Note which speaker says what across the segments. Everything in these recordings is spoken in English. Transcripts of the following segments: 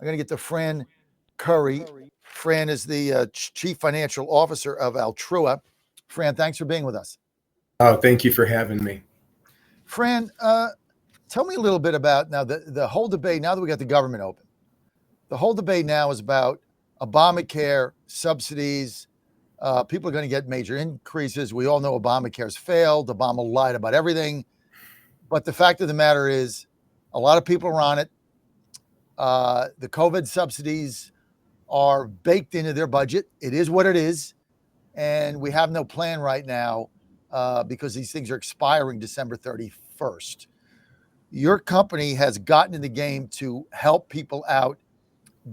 Speaker 1: I'm going to get to Fran Curry. Fran is the Chief Financial Officer of Altrua. Fran, thanks for being with us.
Speaker 2: Oh, thank you for having me.
Speaker 1: Fran, tell me a little bit about now the whole debate, now that we got the government open. The whole debate now is about Obamacare, subsidies. People are going to get major increases. We all know Obamacare's failed. Obama lied about everything. But the fact of the matter is, a lot of people are on it. The COVID subsidies are baked into their budget. It is what it is. And we have no plan right now because these things are expiring December 31st. Your company has gotten in the game to help people out,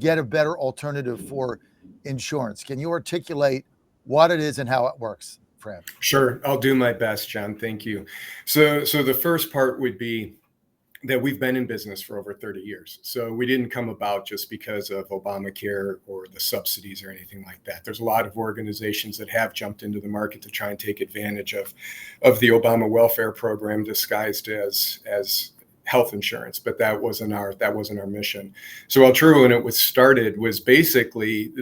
Speaker 1: get a better alternative for insurance. Can you articulate what it is and how it works, Fran?
Speaker 2: Sure, I'll do my best, John. Thank you. So the first part would be that we've been in business for over 30 years. So we didn't come about just because of Obamacare or the subsidies or anything like that. There's a lot of organizations that have jumped into the market to try and take advantage of the Obama welfare program disguised as health insurance, but that wasn't our mission. So Altrua, when it was started, was basically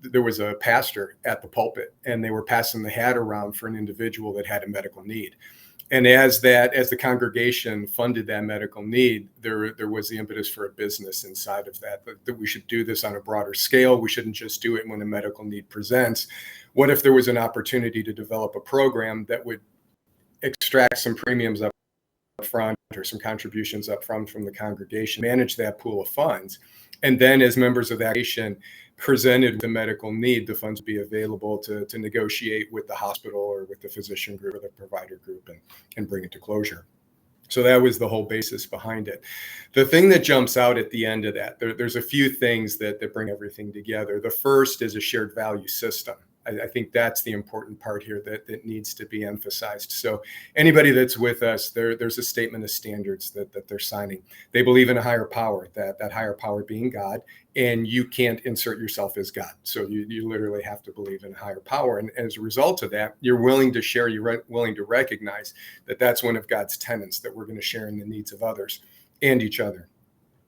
Speaker 2: there was a pastor at the pulpit, and they were passing the hat around for an individual that had a medical need. And as the congregation funded that medical need, there was the impetus for a business inside of that we should do this on a broader scale. We shouldn't just do it when a medical need presents. What if there was an opportunity to develop a program that would extract some premiums up front or some contributions up front from the congregation, manage that pool of funds, and then as members of that nation presented the medical need, the funds would be available to negotiate with the hospital or with the physician group or the provider group and bring it to closure. So that was the whole basis behind it. The thing that jumps out at the end of that, there's a few things that bring everything together. The first is a shared value system. I think that's the important part here that needs to be emphasized. So anybody that's with us, there's a statement of standards that they're signing. They believe in a higher power, that higher power being God, and you can't insert yourself as God. So you literally have to believe in a higher power. And as a result of that, you're willing to share, you're willing to recognize that that's one of God's tenets, that we're going to share in the needs of others and each other.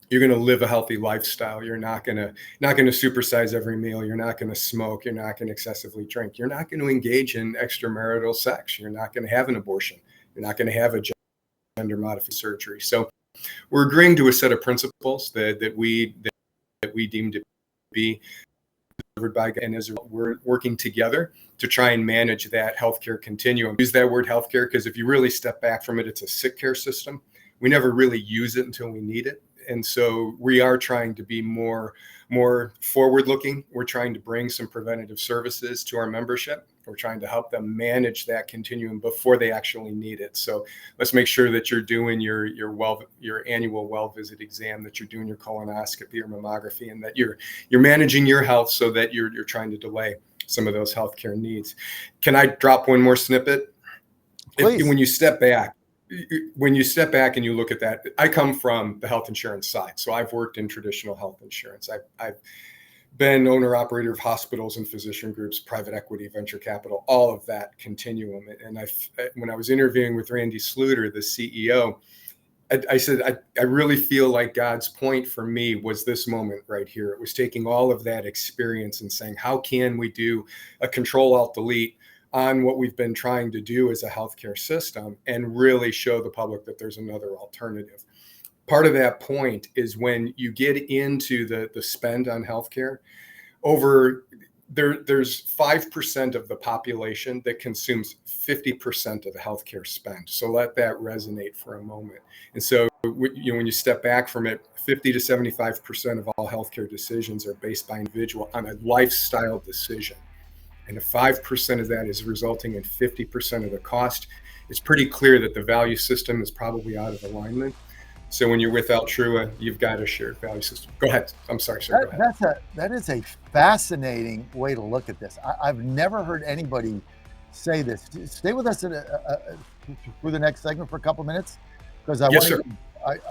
Speaker 2: You're going to live a healthy lifestyle. You're not going to supersize every meal. You're not going to smoke. You're not going to excessively drink. You're not going to engage in extramarital sex. You're not going to have an abortion. You're not going to have a gender modified surgery. So we're agreeing to a set of principles that we deem to be delivered by God, and as we're working together to try and manage that healthcare continuum. Use that word healthcare because if you really step back from it, it's a sick care system. We never really use it until we need it. And so we are trying to be more forward-looking. We're trying to bring some preventative services to our membership. We're trying to help them manage that continuum before they actually need it. So let's make sure that you're doing your annual well visit exam, that you're doing your colonoscopy or mammography, and that you're managing your health so that you're trying to delay some of those healthcare needs. Can I drop one more snippet?
Speaker 1: Please.
Speaker 2: When you step back and you look at that, I come from the health insurance side. So I've worked in traditional health insurance. I've been owner operator of hospitals and physician groups, private equity, venture capital, all of that continuum. And when I was interviewing with Randy Sluter, the CEO, I said, I really feel like God's point for me was this moment right here. It was taking all of that experience and saying, how can we do a Control-Alt-Delete on what we've been trying to do as a healthcare system and really show the public that there's another alternative. Part of that point is when you get into the spend on healthcare, there's 5% of the population that consumes 50% of the healthcare spend. So let that resonate for a moment. And so when you step back from it, 50 to 75% of all healthcare decisions are based by individual on a lifestyle decision. And if 5% of that is resulting in 50% of the cost, it's pretty clear that the value system is probably out of alignment. So when you're with Altrua, you've got a shared value system. Go ahead. I'm sorry, sir. Go ahead.
Speaker 1: That is a fascinating way to look at this. I've never heard anybody say this. Stay with us through the next segment for a couple minutes, because I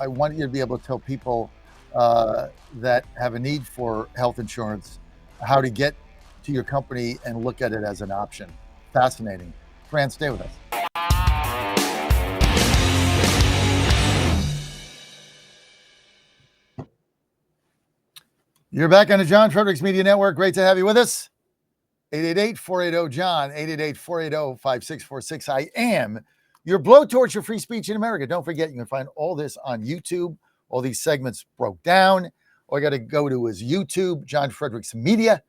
Speaker 1: want you to be able to tell people that have a need for health insurance how to get to your company and look at it as an option. Fascinating. Fran, stay with us. You're back on the John Fredericks Media Network. Great to have you with us. 888-480-JOHN, 888-480-5646. I am your blowtorch of free speech in America. Don't forget, you can find all this on YouTube. All these segments broke down. All you got to go to is YouTube, John Fredericks Media,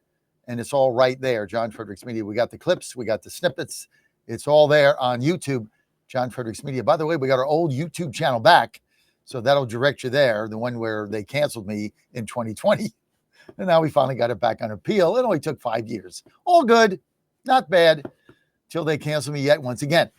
Speaker 1: and it's all right there. John Fredericks Media. We got the clips. We got the snippets. It's all there on YouTube, John Fredericks Media. By the way, we got our old YouTube channel back, so that'll direct you there, the one where they canceled me in 2020. And now we finally got it back on appeal. It only took 5 years. All good, not bad, till they cancel me yet once again.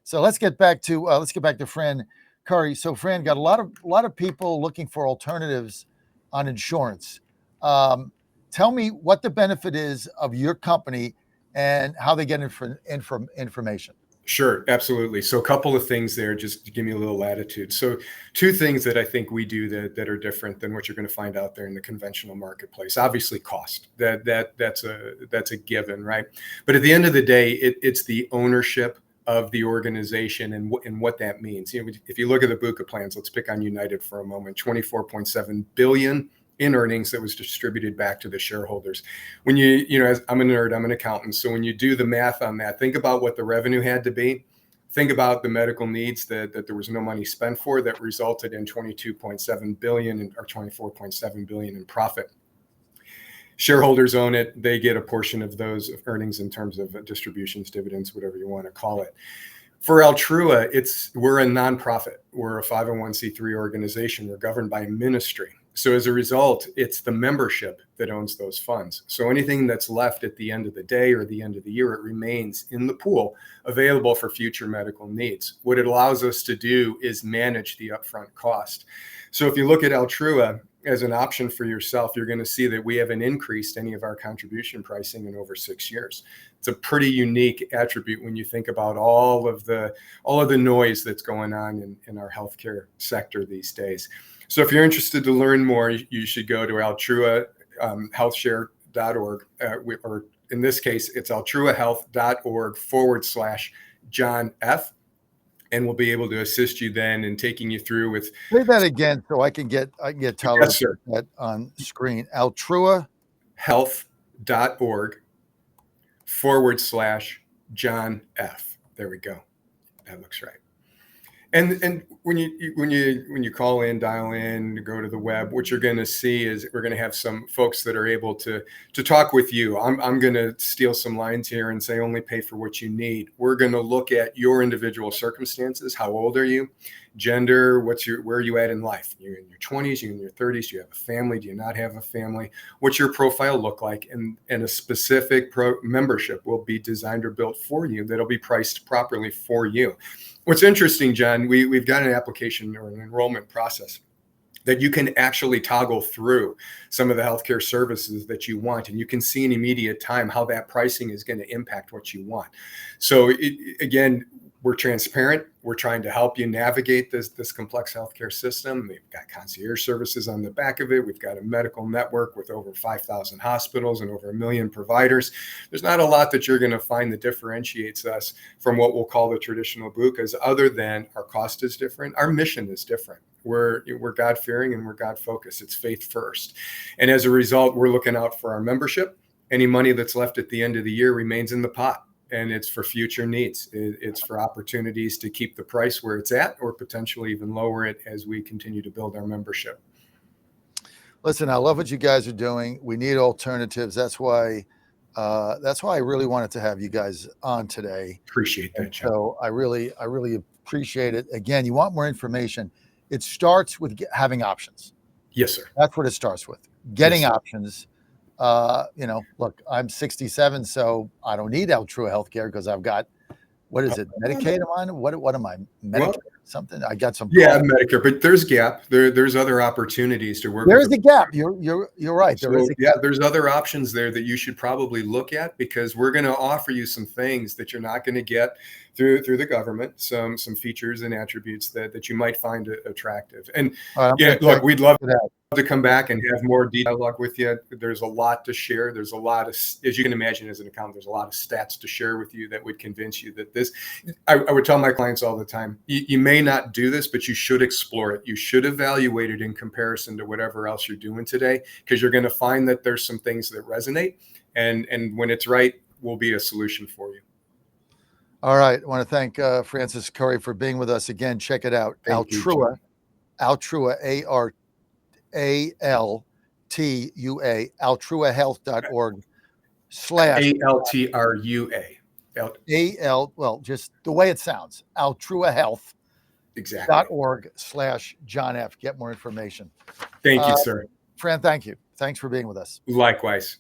Speaker 1: So let's get back to Fran Curry. So Fran, got a lot of people looking for alternatives on insurance. Tell me what the benefit is of your company and how they get information.
Speaker 2: Sure, absolutely. So a couple of things there, just to give me a little latitude. So two things that I think we do that are different than what you're going to find out there in the conventional marketplace. Obviously, cost. That's a given, right? But at the end of the day, it's the ownership of the organization and what that means. You know, if you look at the Buca plans, let's pick on United for a moment. 24.7 billion in earnings that was distributed back to the shareholders. When as I'm a nerd, I'm an accountant. So when you do the math on that, think about what the revenue had to be. Think about the medical needs that there was no money spent for that resulted in 22.7 billion or 24.7 billion in profit. Shareholders own it. They get a portion of those earnings in terms of distributions, dividends, whatever you want to call it. For Altrua, we're a nonprofit. We're a 501c3 organization. We're governed by a ministry. So as a result, it's the membership that owns those funds. So anything that's left at the end of the day or the end of the year, it remains in the pool available for future medical needs. What it allows us to do is manage the upfront cost. So if you look at Altrua as an option for yourself, you're going to see that we haven't increased any of our contribution pricing in over 6 years. It's a pretty unique attribute when you think about all of the noise that's going on in our healthcare sector these days. So if you're interested to learn more, you should go to altruahealthshare.org, or in this case, it's altruahealth.org/John F. And we'll be able to assist you then in taking you through with.
Speaker 1: Say that again so I can get Tyler
Speaker 2: Yes, sir.
Speaker 1: that on screen.
Speaker 2: altruahealth.org/John F. There we go. That looks right. And when you call in, dial in, go to the web, what you're going to see is we're going to have some folks that are able to talk with you. I'm going to steal some lines here and say only pay for what you need. We're going to look at your individual circumstances. How old are you? Gender, where are you at in life? You're in your 20s, you're in your 30s, do you have a family? Do you not have a family? What's your profile look like? And a specific membership will be designed or built for you that'll be priced properly for you. What's interesting, John, we've got an application or an enrollment process that you can actually toggle through some of the healthcare services that you want. And you can see in immediate time how that pricing is going to impact what you want. So again, we're transparent. We're trying to help you navigate this complex healthcare system. We've got concierge services on the back of it. We've got a medical network with over 5,000 hospitals and over 1 million providers. There's not a lot that you're going to find that differentiates us from what we'll call the traditional bucas, other than our cost is different. Our mission is different. We're God-fearing and we're God-focused. It's faith first. And as a result, we're looking out for our membership. Any money that's left at the end of the year remains in the pot. And it's for future needs. It's for opportunities to keep the price where it's at, or potentially even lower it as we continue to build our membership.
Speaker 1: Listen, I love what you guys are doing. We need alternatives. That's why I really wanted to have you guys on today.
Speaker 2: Appreciate that, John.
Speaker 1: So I really appreciate it. Again, you want more information. It starts with having options.
Speaker 2: Yes, sir.
Speaker 1: That's what it starts with. Getting options. Look, I'm 67, so I don't need Altrua healthcare because I've got, what is it, Medicaid I'm on? What am I, Medicare? Something? I got some.
Speaker 2: Yeah, Medicare, but there's gap. There's other opportunities to work.
Speaker 1: There's a gap. You're right.
Speaker 2: There's other options there that you should probably look at, because we're going to offer you some things that you're not going to get through the government some features and attributes that you might find attractive. And
Speaker 1: All right, I'm
Speaker 2: yeah,
Speaker 1: gonna
Speaker 2: look, we'd love
Speaker 1: check it out.
Speaker 2: to come back and have more dialogue with you. There's a lot to share. There's a lot of, as you can imagine, as an accountant, there's a lot of stats to share with you that would convince you that this. I would tell my clients all the time, you may not do this, but you should explore it. You should evaluate it in comparison to whatever else you're doing today, because you're going to find that there's some things that resonate, and when it's right, will be a solution for you.
Speaker 1: All right. I want to thank Francis Curry for being with us again. Check it out.
Speaker 2: Thank you,
Speaker 1: Altrua,
Speaker 2: John.
Speaker 1: Altrua, ALTUA, altruahealth.org
Speaker 2: ALTRUA.
Speaker 1: well, just the way it sounds, altruahealth.org
Speaker 2: Exactly.
Speaker 1: /John F. Get more information.
Speaker 2: Thank you, sir.
Speaker 1: Fran, thank you. Thanks for being with us.
Speaker 2: Likewise.